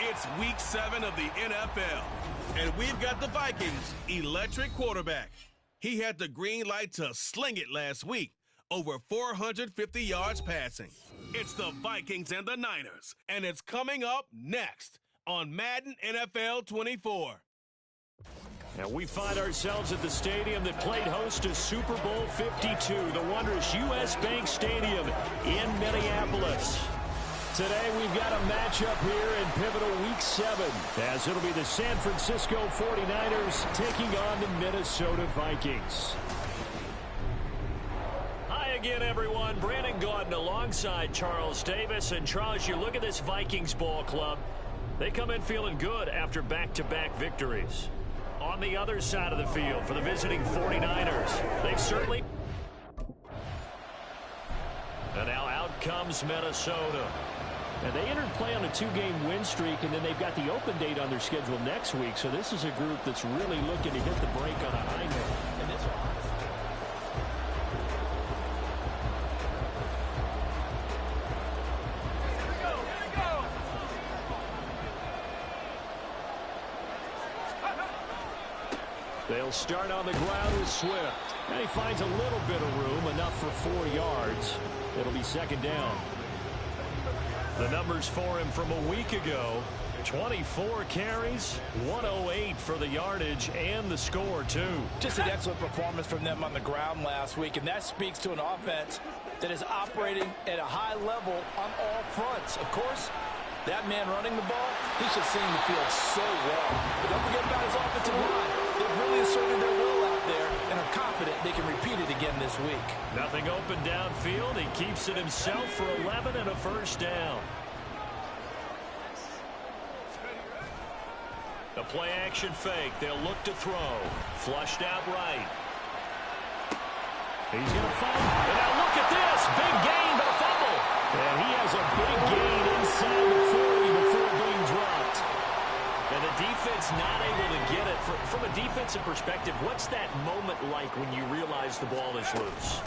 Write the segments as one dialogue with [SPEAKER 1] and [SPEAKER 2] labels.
[SPEAKER 1] It's week 7 of the NFL, and we've got the Vikings' electric quarterback. He had the green light to sling it last week, over 450 yards passing. It's the Vikings and the Niners, and it's coming up next on Madden NFL 24.
[SPEAKER 2] And we find ourselves at the stadium that played host to Super Bowl 52, the wondrous U.S. Bank Stadium in Minneapolis. Today we've got a matchup here in pivotal week 7, as it'll be the San Francisco 49ers taking on the Minnesota Vikings. Hi again, everyone. Brandon Gaudin alongside Charles Davis. And Charles, you look at this Vikings ball club. They come in feeling good after back-to-back victories. On the other side of the field for the visiting 49ers, they've certainly... And now out comes Minnesota. And they entered play on a 2-game win streak, and then they've got the open date on their schedule next week. So this is a group that's really looking to hit the break on a high note. And this They'll start on the ground with Swift. And he finds a little bit of room, enough for 4 yards. It'll be second down. The numbers for him from a week ago, 24 carries, 108 for the yardage, and the score, too.
[SPEAKER 3] Just an excellent performance from them on the ground last week, and that speaks to an offense that is operating at a high level on all fronts. Of course, that man running the ball, he should seem the field so well. But don't forget about his offensive line. They've really asserted their will out there and are confident they can repeat it again this week.
[SPEAKER 2] Nothing open downfield. He keeps it himself for 11 and a first down. The play action fake. They'll look to throw. Flushed out right. He's going to find. And now look at this. Big gain, but a fumble. And he has a big gain inside the 40 before being dropped. And the defense not able to get it. From a defensive perspective, what's that moment like when you realize the ball is loose?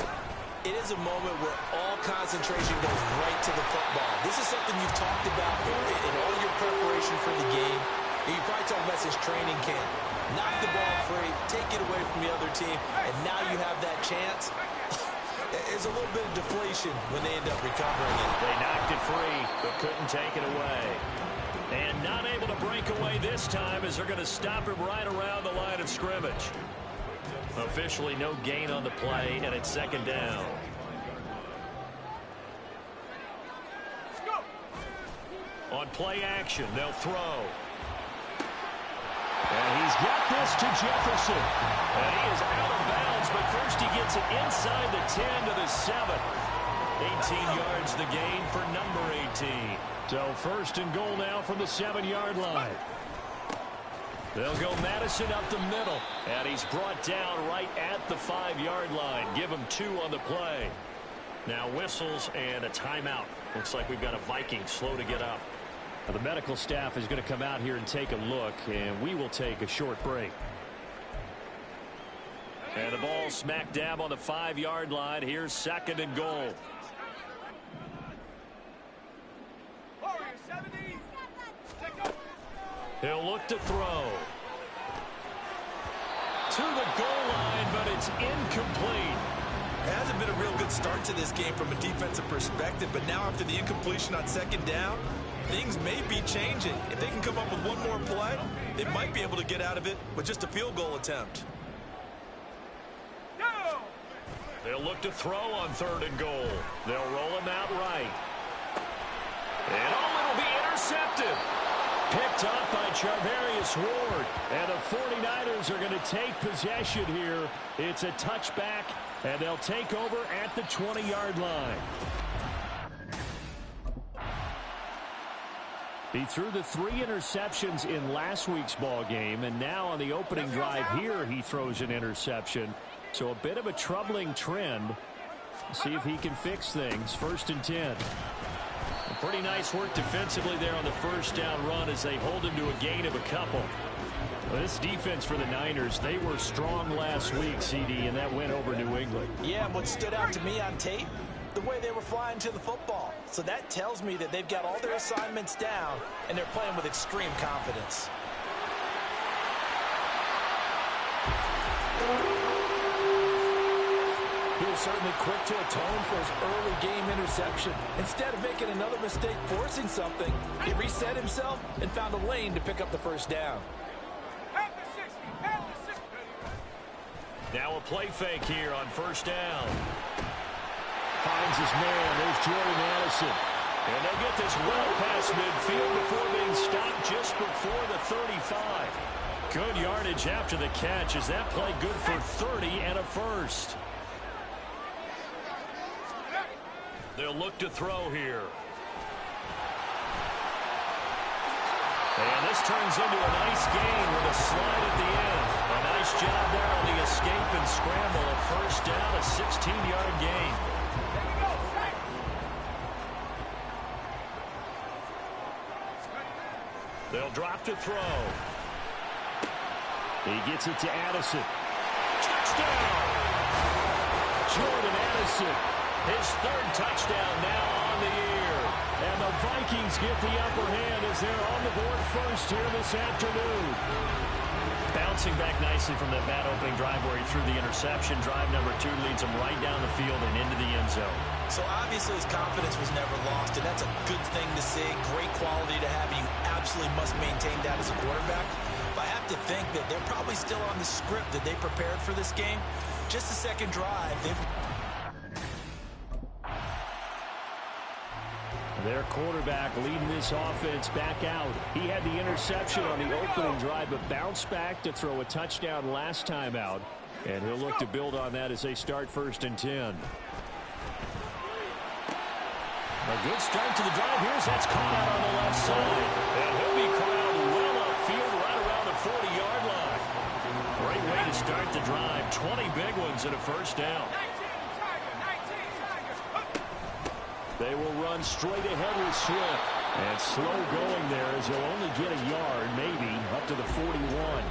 [SPEAKER 3] It is a moment where all concentration goes right to the football. This is something you've talked about in all your preparation for the game. You probably talked about since training camp. Knock the ball free, take it away from the other team, and now you have that chance. There's a little bit of deflation when they end up recovering it.
[SPEAKER 2] They knocked it free, but couldn't take it away. And not able to break away this time as they're going to stop him right around the line of scrimmage. Officially no gain on the play, and it's second down. On play action, they'll throw. And he's got this to Jefferson. And he is out of bounds, but first he gets it inside the 10 to the 7. 18 yards the gain for number 18. So first and goal now from the 7-yard line. They'll go Madison up the middle. And he's brought down right at the 5-yard line. Give him 2 on the play. Now whistles and a timeout. Looks like we've got a Viking slow to get up. Now the medical staff is going to come out here and take a look, and we will take a short break. And the ball smack dab on the 5-yard line. Here's second and goal. He'll look to throw. To the goal line, but it's incomplete.
[SPEAKER 3] It hasn't been a real good start to this game from a defensive perspective, but now after the incompletion on second down, things may be changing. If they can come up with one more play, they might be able to get out of it with just a field goal attempt.
[SPEAKER 2] They'll look to throw on third and goal. They'll roll him out right. And it'll be intercepted. Picked up by Charvarius Ward. And the 49ers are going to take possession here. It's a touchback, and they'll take over at the 20-yard line. He threw the 3 interceptions in last week's ball game, and now on the opening drive here, he throws an interception. So a bit of a troubling trend. See if he can fix things. First and 10. Pretty nice work defensively there on the first down run as they hold him to a gain of a couple. Well, this defense for the Niners, they were strong last week, CD, and that went over New England.
[SPEAKER 3] Yeah, and what stood out to me on tape the way they were flying to the football. So that tells me that they've got all their assignments down, and they're playing with extreme confidence. He was certainly quick to atone for his early game interception. Instead of making another mistake forcing something, he reset himself and found a lane to pick up the first down.
[SPEAKER 2] Now a play fake here on first down. Finds his man. There's Jordan Addison. And they'll get this well past midfield before being stopped just before the 35. Good yardage after the catch. Is that play good for 30 and a first? They'll look to throw here. And this turns into a nice gain with a slide at the end. A nice job there on the escape and scramble. A first down, a 16-yard gain. They'll drop to throw. He gets it to Addison. Touchdown! Jordan Addison. His third touchdown now on the year. And the Vikings get the upper hand as they're on the board first here this afternoon. Bouncing back nicely from that bad opening drive where he threw the interception. Drive number 2 leads him right down the field and into the end zone.
[SPEAKER 3] So obviously his confidence was never lost, and that's a good thing to see. Great quality to have, and you absolutely must maintain that as a quarterback. But I have to think that they're probably still on the script that they prepared for this game. Just the second drive,
[SPEAKER 2] Their quarterback leading this offense back out. He had the interception on the opening drive, but bounced back to throw a touchdown last time out. And he'll look to build on that as they start 1st and 10. A good start to the drive. That's caught out on the left side. And he'll be corralled well upfield right around the 40-yard line. Great way to start the drive. 20 big ones and a first down. They will run straight ahead with Swift. And slow going there as he'll only get a yard, maybe, up to the 41.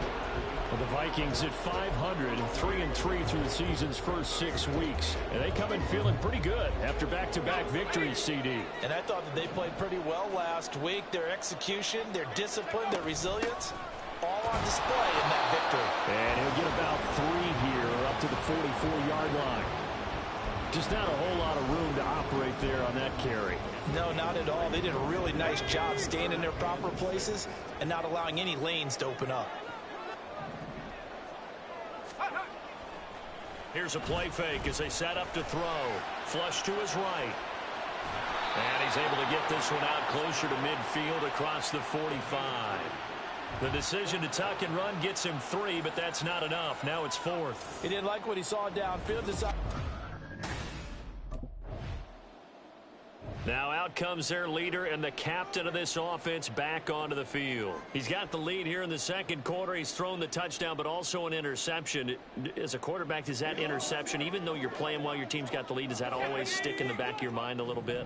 [SPEAKER 2] Well, the Vikings at 500, 3-3 through the season's first 6 weeks. And they come in feeling pretty good after back-to-back victories, CD.
[SPEAKER 3] And I thought that they played pretty well last week. Their execution, their discipline, their resilience, all on display in that victory.
[SPEAKER 2] And he'll get about 3 here up to the 44-yard line. Just not a whole lot of room to operate there on that carry.
[SPEAKER 3] No, not at all. They did a really nice job staying in their proper places and not allowing any lanes to open up.
[SPEAKER 2] Here's a play fake as they set up to throw. Flush to his right. And he's able to get this one out closer to midfield across the 45. The decision to tuck and run gets him 3, but that's not enough. Now it's 4th.
[SPEAKER 3] He didn't like what he saw downfield.
[SPEAKER 2] Now out comes their leader and the captain of this offense back onto the field. He's got the lead here in the second quarter. He's thrown the touchdown, but also an interception. As a quarterback, does that interception, even though you're playing while your team's got the lead, does that always stick in the back of your mind a little bit?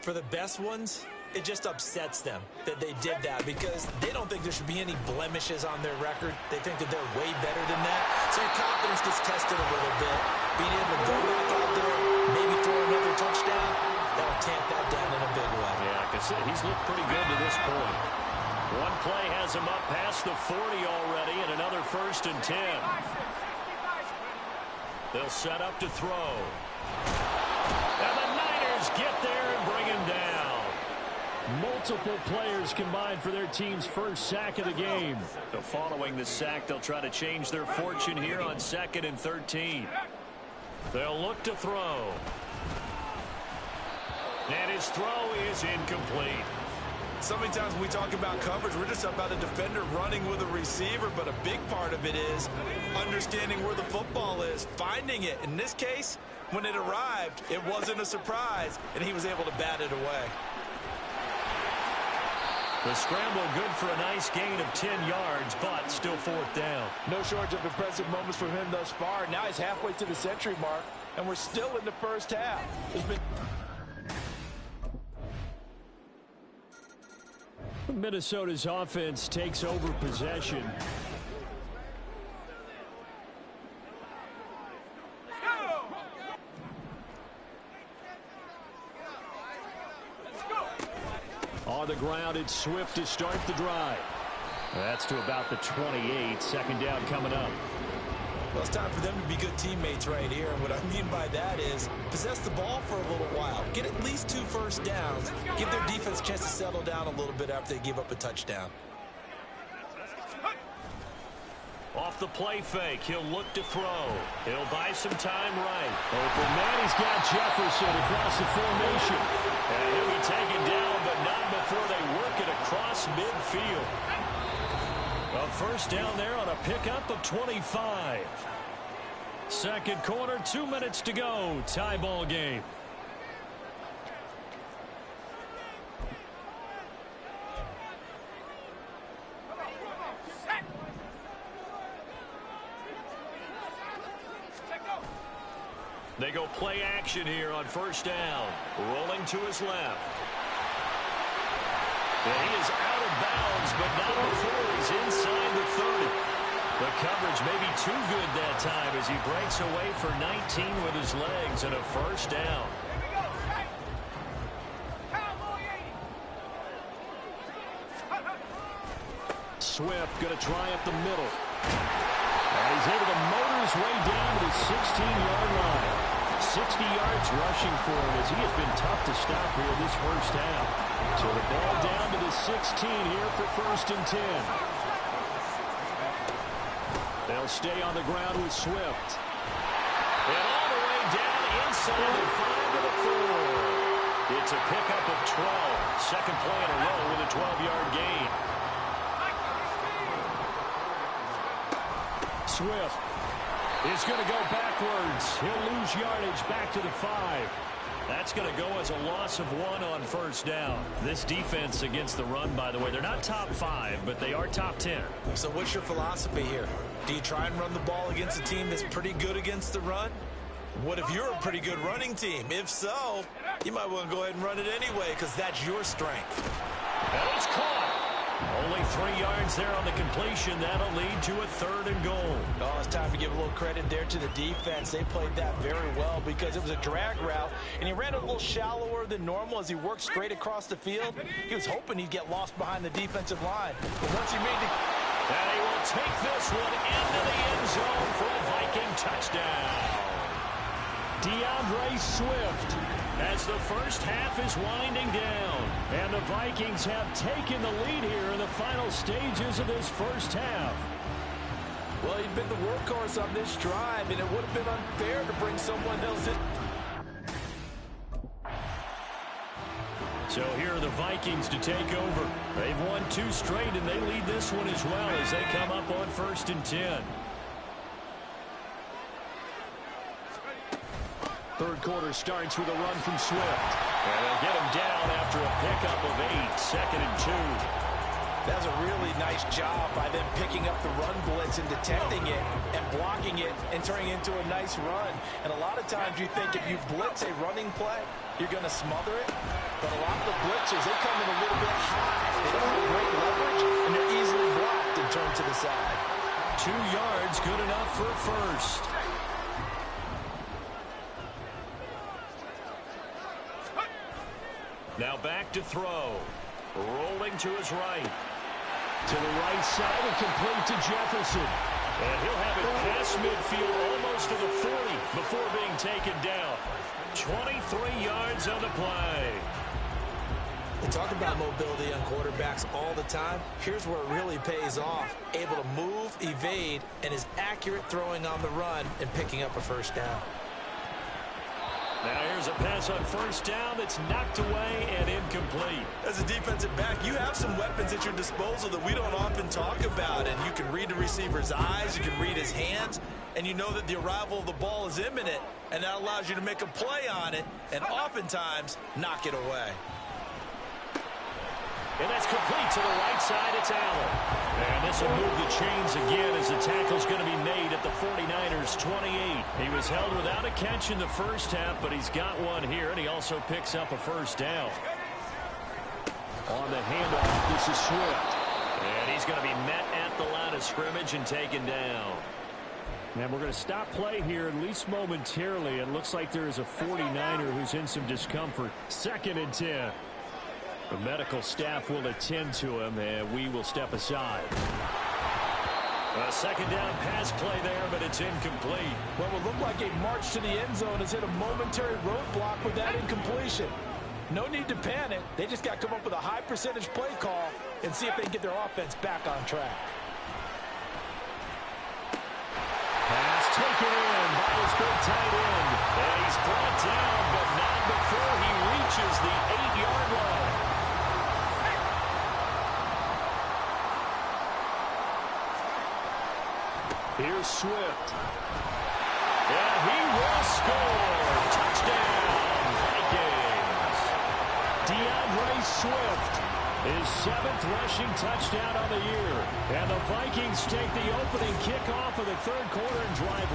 [SPEAKER 3] For the best ones, it just upsets them that they did that because they don't think there should be any blemishes on their record. They think that they're way better than that. So your confidence gets tested a little bit. Being able to go back out there, maybe throw another touchdown, that'll tamp that down in a big way.
[SPEAKER 2] Yeah, like I said, he's looked pretty good to this point. One play has him up past the 40 already, and another 1st and 10. They'll set up to throw. And the Niners get there and bring him down. Multiple players combined for their team's first sack of the game. So following the sack, they'll try to change their fortune here on 2nd and 13. They'll look to throw. And his throw is incomplete.
[SPEAKER 3] So many times when we talk about coverage, we're just about a defender running with a receiver, but a big part of it is understanding where the football is, finding it. In this case, when it arrived, it wasn't a surprise, and he was able to bat it away.
[SPEAKER 2] The scramble good for a nice gain of 10 yards, but still 4th down.
[SPEAKER 3] No shortage of impressive moments from him thus far. Now he's halfway to the century mark, and we're still in the first half.
[SPEAKER 2] Minnesota's offense takes over possession. ground. It's Swift to start the drive. That's to about the 28. Second down coming up.
[SPEAKER 3] Well, it's time for them to be good teammates right here. And what I mean by that is possess the ball for a little while. Get at least 2 first downs. Give their defense a chance to settle down a little bit after they give up a touchdown.
[SPEAKER 2] Off the play fake, he'll look to throw. He'll buy some time right. Open man, he's got Jefferson across the formation. And he'll be taken down, but not before they work it across midfield. A first down there on a pickup of 25. Second quarter, 2 minutes to go. Tie ball game. They go play action here on first down. Rolling to his left. And he is out of bounds, but not before he's inside the 30. The coverage may be too good that time as he breaks away for 19 with his legs and a first down. Swift going to try up the middle. And he's able to motor his way down to the 16-yard line. 60 yards rushing for him as he has been tough to stop here this first half. So the ball down to the 16 here for first and 10. They'll stay on the ground with Swift. And all the way down inside the 5 to the 4. It's a pickup of 12. Second play in a row with a 12-yard gain. Swift is going to go backwards. He'll lose yardage back to the 5. That's going to go as a loss of 1 on first down. This defense against the run, by the way, they're not top 5, but they are top 10.
[SPEAKER 3] So what's your philosophy here? Do you try and run the ball against a team that's pretty good against the run? What if you're a pretty good running team? If so, you might want to go ahead and run it anyway because that's your strength.
[SPEAKER 2] And it's caught. Only 3 yards there on the completion. That'll lead to a 3rd and goal.
[SPEAKER 3] Oh, it's time to give a little credit there to the defense. They played that very well because it was a drag route, and he ran a little shallower than normal as he worked straight across the field. He was hoping he'd get lost behind the defensive line. But once he made the...
[SPEAKER 2] And he will take this one into the end zone for a Viking touchdown. DeAndre Swift as the first half is winding down. And the Vikings have taken the lead here in the final stages of this first half.
[SPEAKER 3] Well, he'd been the workhorse on this drive, and it would have been unfair to bring someone else in.
[SPEAKER 2] So here are the Vikings to take over. They've won 2 straight, and they lead this one as well as they come up on first and 10. Third quarter starts with a run from Swift. And they'll get him down after a pickup of 8, second and 2.
[SPEAKER 3] That was a really nice job by them picking up the run blitz and detecting it and blocking it and turning it into a nice run. And a lot of times you think if you blitz a running play, you're going to smother it. But a lot of the blitzers, they come in a little bit high. They don't have great leverage, and they're easily blocked and turned to the side.
[SPEAKER 2] 2 yards, good enough for a first. Now back to throw. Rolling to his right. To the right side and complete to Jefferson. And he'll have it past midfield almost to the 40 before being taken down. 23 yards on the play.
[SPEAKER 3] They talk about mobility on quarterbacks all the time. Here's where it really pays off. Able to move, evade, and is accurate throwing on the run and picking up a first down.
[SPEAKER 2] Now here's a pass on first down that's knocked away and incomplete.
[SPEAKER 3] As a defensive back, you have some weapons at your disposal that we don't often talk about. And you can read the receiver's eyes, you can read his hands, and you know that the arrival of the ball is imminent. And that allows you to make a play on it and oftentimes knock it away.
[SPEAKER 2] And that's complete to the right side. It's Allen. And this will move the chains again as the tackle's going to be made at the 49ers' 28. He was held without a catch in the first half, but he's got one here, and he also picks up a first down. On the handoff, this is Swift. And he's going to be met at the line of scrimmage and taken down. And we're going to stop play here, at least momentarily. It looks like there is a 49er who's in some discomfort. Second and 10. The medical staff will attend to him, and we will step aside. A second down pass play there, but it's incomplete.
[SPEAKER 3] What will look like a march to the end zone has hit a momentary roadblock with that incompletion. No need to panic. They just got to come up with a high percentage play call and see if they can get their offense back on track.
[SPEAKER 2] Pass taken in by his big tight end. And he's brought down, but not before he reaches the 8-yard line. Here's Swift. And he will score. Touchdown, Vikings. DeAndre Swift, his 7th rushing touchdown on the year. And the Vikings take the opening kickoff of the third quarter and drive.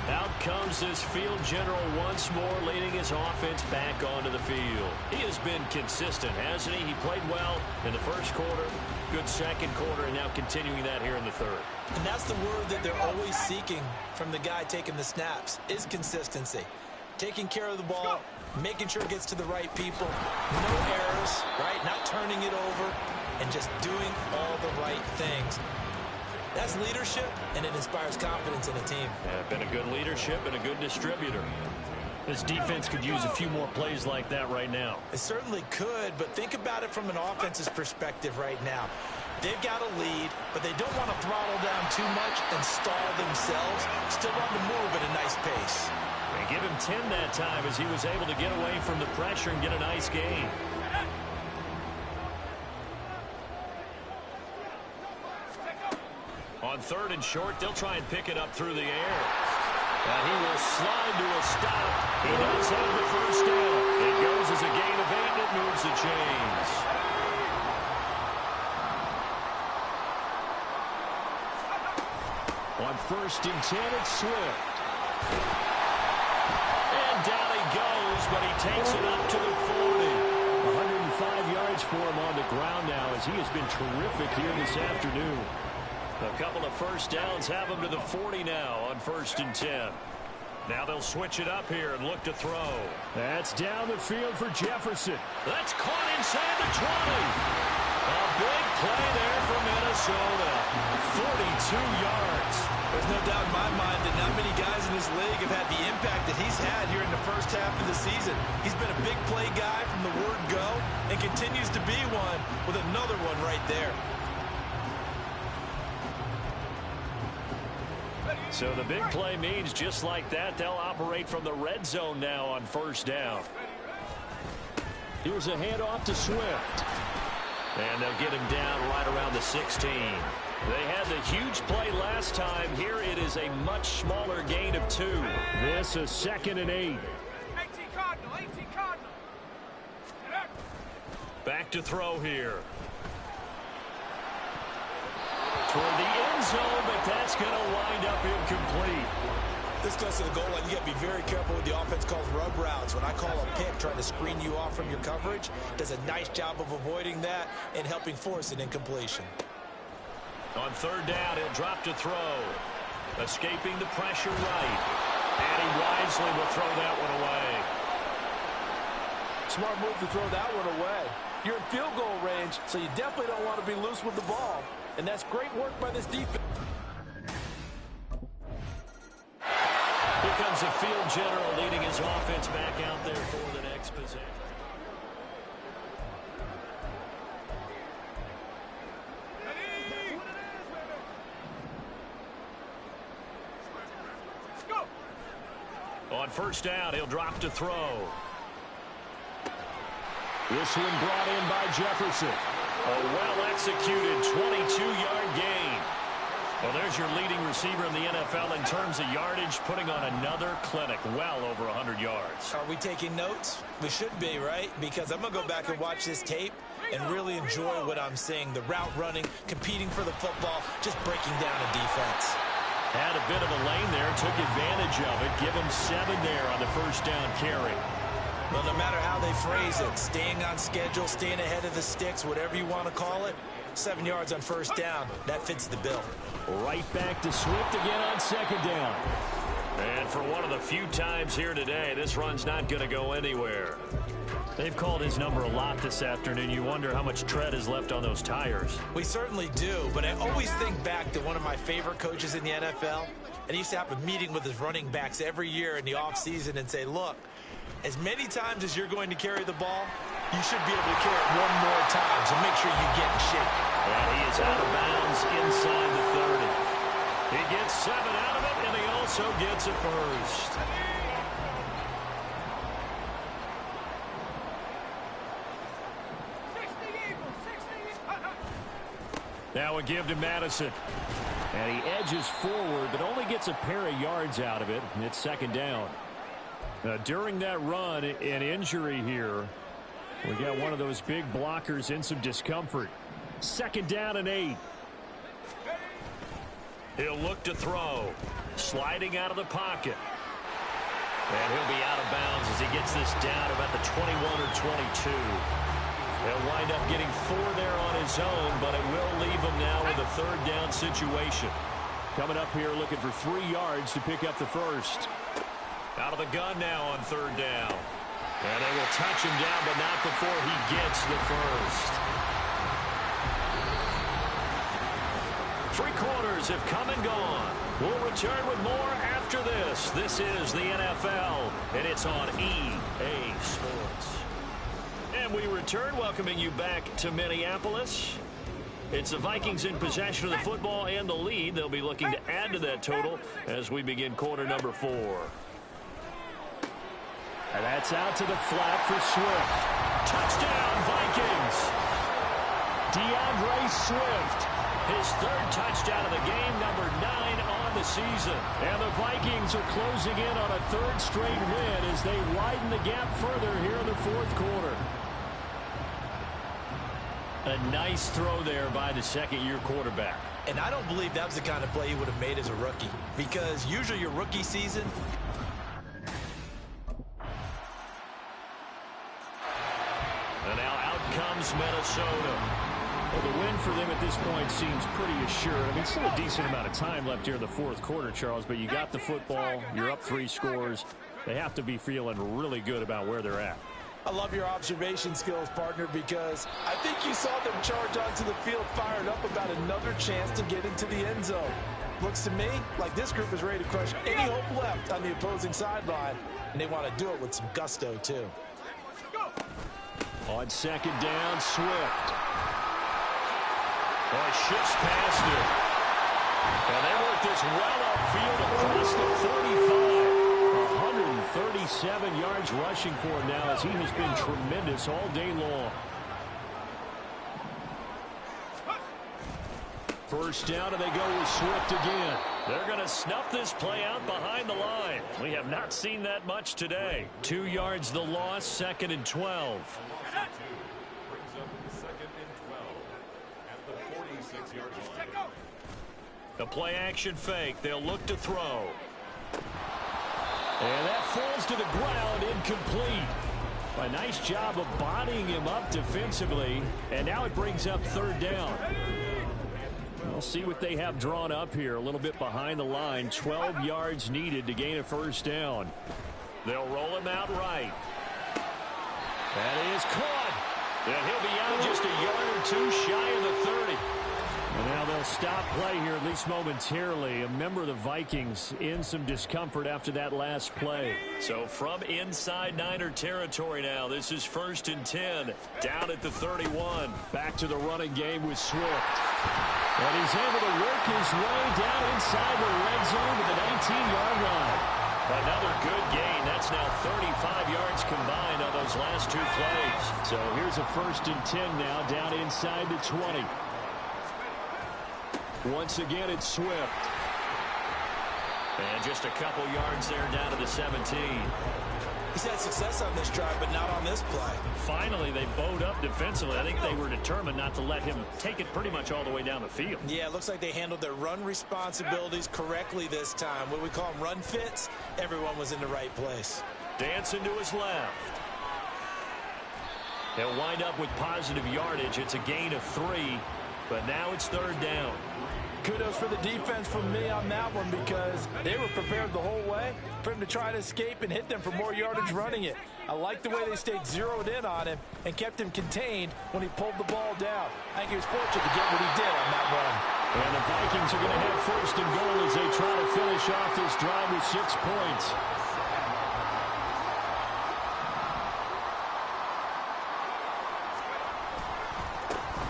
[SPEAKER 2] Out comes this field general once more, leading his offense back onto the field. He has been consistent, hasn't he? He played well in the first quarter, good second quarter, and now continuing that here in the third.
[SPEAKER 3] And that's the word that they're always seeking from the guy taking the snaps, is consistency. Taking care of the ball, making sure it gets to the right people, no errors, right? Not turning it over, and just doing all the right things. That's leadership, and it inspires confidence in a team.
[SPEAKER 2] Yeah, been a good leadership and a good distributor. This defense could use a few more plays like that right now.
[SPEAKER 3] It certainly could, but think about it from an offense's perspective right now. They've got a lead, but they don't want to throttle down too much and stall themselves. Still want to move at a nice pace.
[SPEAKER 2] And give him 10 that time as he was able to get away from the pressure and get a nice gain. On third and short, they'll try and pick it up through the air. And he will slide to a stop. He does have the first down. It goes as a gain of 8, and it moves the chains. On first and 10, it's Swift. And down he goes, but he takes it up to the 40. 105 yards for him on the ground now, as he has been terrific here this afternoon. A couple of first downs have him to the 40 now on first and 10. Now they'll switch it up here and look to throw. That's down the field for Jefferson. That's caught inside the 20. A big play there for Minnesota. 42 yards.
[SPEAKER 3] There's no doubt in my mind that not many guys in this league have had the impact that he's had here in the first half of the season. He's been a big play guy from the word go and continues to be one with another one right there.
[SPEAKER 2] So the big play means just like that, they'll operate from the red zone now on first down. Here's a handoff to Swift. And they'll get him down right around the 16. They had the huge play last time. Here it is a much smaller gain of 2. This a 2nd and 8.
[SPEAKER 4] 18 Cardinal, 18 Cardinal.
[SPEAKER 2] Back to throw here. Toward the end zone, but that's going to wind up incomplete.
[SPEAKER 3] This close to the goal line, you got to be very careful with the offense calls rub routes. When I call a pick, trying to screen you off from your coverage, does a nice job of avoiding that and helping force an incompletion.
[SPEAKER 2] On third down, he'll drop to throw. Escaping the pressure right. And he wisely will throw that one away.
[SPEAKER 3] Smart move to throw that one away. You're in field goal range, so you definitely don't want to be loose with the ball. And that's great work by this defense.
[SPEAKER 2] Here comes the field general leading his offense back out there for the next possession. On first down, he'll drop to throw. This one brought in by Jefferson. A well-executed 22-yard gain. Well, there's your leading receiver in the NFL in terms of yardage, putting on another clinic, well over 100 yards.
[SPEAKER 3] Are we taking notes? We should be, right? Because I'm going to go back and watch this tape and really enjoy what I'm seeing. The route running, competing for the football, just breaking down a defense.
[SPEAKER 2] Had a bit of a lane there, took advantage of it. Give him 7 there on the first down carry.
[SPEAKER 3] Well, no matter how they phrase it, staying on schedule, staying ahead of the sticks, whatever you want to call it, 7 yards on first down, that fits the bill.
[SPEAKER 2] Right back to Swift again on second down. And for one of the few times here today, this run's not going to go anywhere.
[SPEAKER 5] They've called his number a lot this afternoon. You wonder how much tread is left on those tires.
[SPEAKER 3] We certainly do, but I always think back to one of my favorite coaches in the NFL, and he used to have a meeting with his running backs every year in the offseason and say, look, as many times as you're going to carry the ball, you should be able to carry it one more time, so make sure you get in shape.
[SPEAKER 2] And he is out of bounds inside the 30. He gets 7 out of it, and he also gets a first. Now a give to Madison. And he edges forward, but only gets a pair of yards out of it. And it's second down. Now, during that run, an injury here. We got one of those big blockers in some discomfort. Second down and 8. He'll look to throw. Sliding out of the pocket. And he'll be out of bounds as he gets this down about the 21 or 22. He'll wind up getting 4 there on his own, but it will leave him now with a third down situation. Coming up here looking for 3 yards to pick up the first. Out of the gun now on third down. And they will touch him down, but not before he gets the first. 3 quarters have come and gone. We'll return with more after this. This is the NFL, and it's on EA Sports. And we return, welcoming you back to Minneapolis. It's the Vikings in possession of the football and the lead. They'll be looking to add to that total as we begin quarter number 4. And that's out to the flat for Swift. Touchdown, Vikings. DeAndre Swift. His 3rd touchdown of the game, number 9 on the season. And the Vikings are closing in on a 3rd straight win as they widen the gap further here in the 4th quarter. A nice throw there by the second-year quarterback.
[SPEAKER 3] And I don't believe that was the kind of play he would have made as a rookie, because usually your rookie season,
[SPEAKER 2] and now out comes Minnesota.
[SPEAKER 5] Well, the win for them at this point seems pretty assured. I mean, still a decent amount of time left here in the 4th quarter, Charles, but you got the football, you're up 3 scores. They have to be feeling really good about where they're at.
[SPEAKER 3] I love your observation skills, partner, because I think you saw them charge onto the field fired up about another chance to get into the end zone. Looks to me like this group is ready to crush any hope left on the opposing sideline, and they want to do it with some gusto, too.
[SPEAKER 2] On second down, Swift. Boy, shifts past it. And they work this well upfield across the 35. 137 yards rushing for him now as he has been tremendous all day long. First down, and they go with Swift again. They're going to snuff this play out behind the line. We have not seen that much today. 2 yards the loss, 2nd and 12. The play action fake. They'll look to throw. And that falls to the ground, incomplete. A nice job of bodying him up defensively. And now it brings up 3rd down. We'll see what they have drawn up here. A little bit behind the line. 12 yards needed to gain a 1st down. They'll roll him out right. That is caught. And he'll be out just a yard or 2 shy of the 30. And now they'll stop play here, at least momentarily. A member of the Vikings in some discomfort after that last play. So from inside Niner territory now, this is 1st and 10. Down at the 31. Back to the running game with Swift. And he's able to work his way down inside the red zone to the 19-yard line. Another good gain. That's now 35 yards combined on those last 2 plays. So here's a 1st and 10 now, down inside the 20. Once again, it's Swift. And just a couple yards there down to the 17.
[SPEAKER 3] He's had success on this drive, but not on this play.
[SPEAKER 2] Finally, they bowed up defensively. I think they were determined not to let him take it pretty much all the way down the field.
[SPEAKER 3] Yeah, it looks like they handled their run responsibilities correctly this time. What we call them run fits, everyone was in the right place.
[SPEAKER 2] Dancing to his left. They'll wind up with positive yardage. It's a gain of 3, but now it's 3rd down.
[SPEAKER 6] Kudos for the defense from me on that one because they were prepared the whole way for him to try to escape and hit them for more yardage running it. I like the way they stayed zeroed in on him and kept him contained when he pulled the ball down. I think he was fortunate to get what he did on that run.
[SPEAKER 5] And the Vikings are going to have first and goal as they try to finish off this drive with 6 points.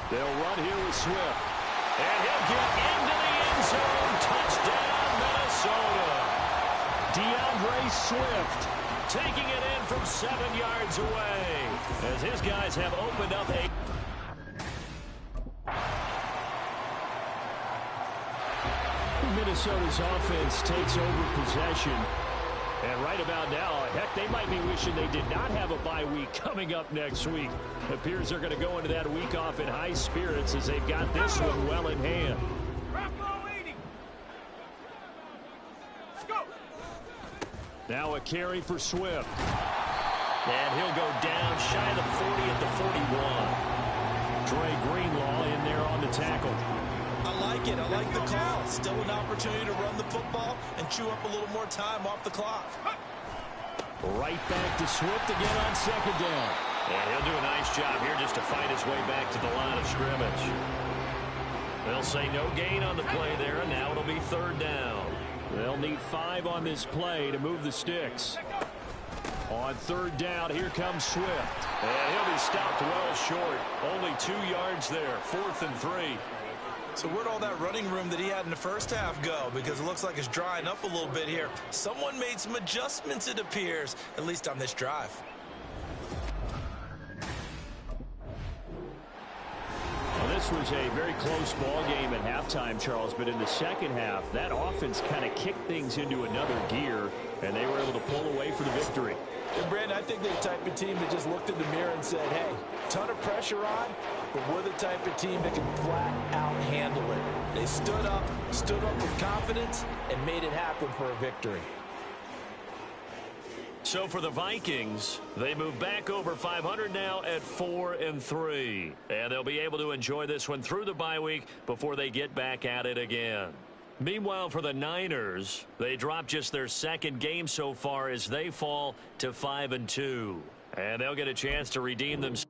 [SPEAKER 5] They'll run here with Swift. And he'll get into the end zone. Touchdown, Minnesota. DeAndre Swift taking it in from 7 yards away as his guys have opened up a... Minnesota's offense takes over possession. And right about now, heck, they might be wishing they did not have a bye week coming up next week. It appears they're going to go into that week off in high spirits as they've got this one well in hand. Now a carry for Swift. And he'll go down shy of the 40 at the 41. Dre Greenlaw in there on the tackle.
[SPEAKER 3] I like it. I like the call. Still an opportunity to run the football and chew up a little more time off the clock.
[SPEAKER 5] Right back to Swift again on second down.
[SPEAKER 2] And he'll do a nice job here just to fight his way back to the line of scrimmage. They'll say no gain on the play there, and now it'll be third down.
[SPEAKER 5] They'll need 5 on this play to move the sticks. On third down, here comes Swift.
[SPEAKER 2] And he'll be stopped well short. Only 2 yards there. 4th and 3.
[SPEAKER 3] So where'd all that running room that he had in the first half go? Because it looks like it's drying up a little bit here. Someone made some adjustments, it appears, at least on this drive.
[SPEAKER 5] Well, this was a very close ball game at halftime, Charles, but in the second half, that offense kind of kicked things into another gear, and they were able to pull away for the victory.
[SPEAKER 6] And Brandon, I think they're the type of team that just looked in the mirror and said, hey, ton of pressure on, but we're the type of team that can flat out handle it. They stood up with confidence, and made it happen for a victory.
[SPEAKER 2] So for the Vikings, they move back over 500 now at 4-3. And they'll be able to enjoy this one through the bye week before they get back at it again. Meanwhile, for the Niners, they drop just their second game so far as they fall to 5-2. And they'll get a chance to redeem themselves.